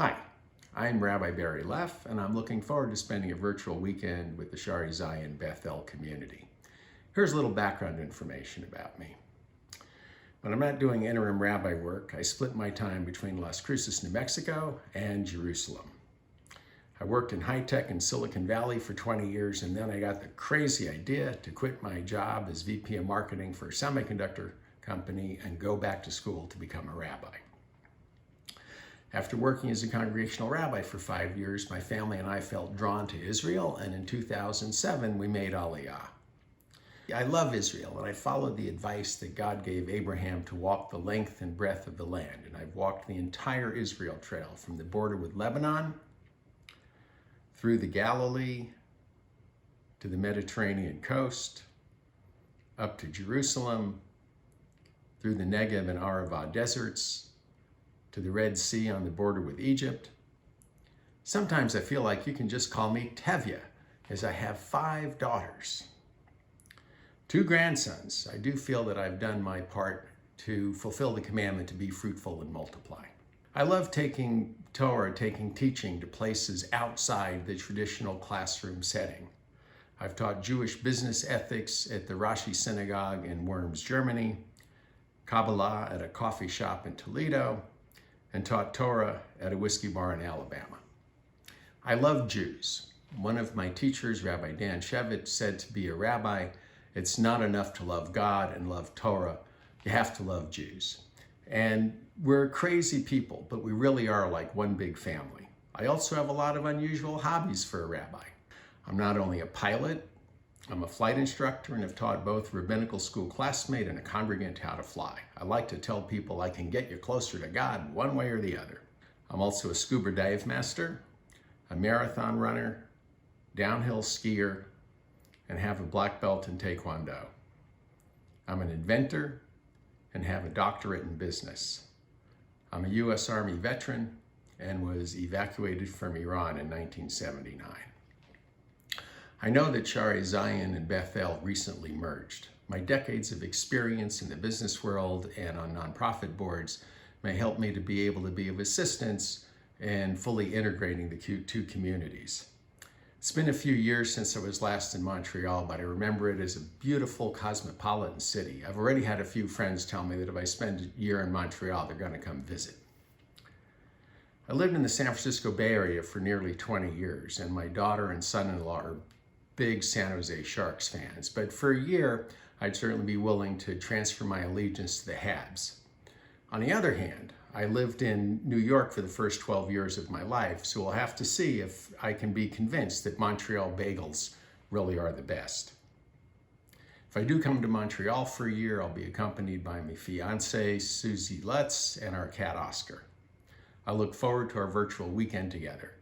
Hi, I'm Rabbi Leff, and I'm looking forward to spending a virtual weekend with the Shaare Beth community. Here's a little background information about me. When I'm not doing interim rabbi work, I split my time between Las Cruces, New Mexico and Jerusalem. I worked in high-tech in Silicon Valley for 20 years, and then I got the crazy idea to quit my job as VP of marketing for a semiconductor company and go back to school to become a rabbi. After working as a congregational rabbi for 5 years, my family and I felt drawn to Israel, and in 2007 we made Aliyah. I love Israel, and I followed the advice that God gave Abraham to walk the length and breadth of the land, and I've walked the entire Israel Trail from the border with Lebanon, through the Galilee, to the Mediterranean coast, up to Jerusalem, through the Negev and Arava deserts, to the Red Sea on the border with Egypt. Sometimes I feel like you can just call me Tevye, as I have 5 daughters. 2 grandsons. I do feel that I've done my part to fulfill the commandment to be fruitful and multiply. I love taking Torah, taking teaching to places outside the traditional classroom setting. I've taught Jewish business ethics at the Rashi Synagogue in Worms, Germany, Kabbalah at a coffee shop in Toledo, and taught Torah at a whiskey bar in Alabama. I love Jews. One of my teachers, Rabbi Dan Shevitz, said to be a rabbi, it's not enough to love God and love Torah, you have to love Jews. And we're crazy people, but we really are like one big family. I also have a lot of unusual hobbies for a rabbi. I'm not only a pilot, I'm a flight instructor and have taught both rabbinical school classmate and a congregant how to fly. I like to tell people I can get you closer to God one way or the other. I'm also a scuba dive master, a marathon runner, downhill skier, and have a black belt in Taekwondo. I'm an inventor and have a doctorate in business. I'm a U.S. Army veteran and was evacuated from Iran in 1979. I know that Shaare and Bethel recently merged. My decades of experience in the business world and on nonprofit boards may help me to be able to be of assistance in fully integrating the two communities. It's been a few years since I was last in Montreal, but I remember it as a beautiful cosmopolitan city. I've already had a few friends tell me that if I spend a year in Montreal, they're going to come visit. I lived in the San Francisco Bay Area for nearly 20 years, and my daughter and son-in-law are big San Jose Sharks fans, but for a year, I'd certainly be willing to transfer my allegiance to the Habs. On the other hand, I lived in New York for the first 12 years of my life, so we'll have to see if I can be convinced that Montreal bagels really are the best. If I do come to Montreal for a year, I'll be accompanied by my fiancée, Susie Lutz, and our cat, Oscar. I look forward to our virtual weekend together.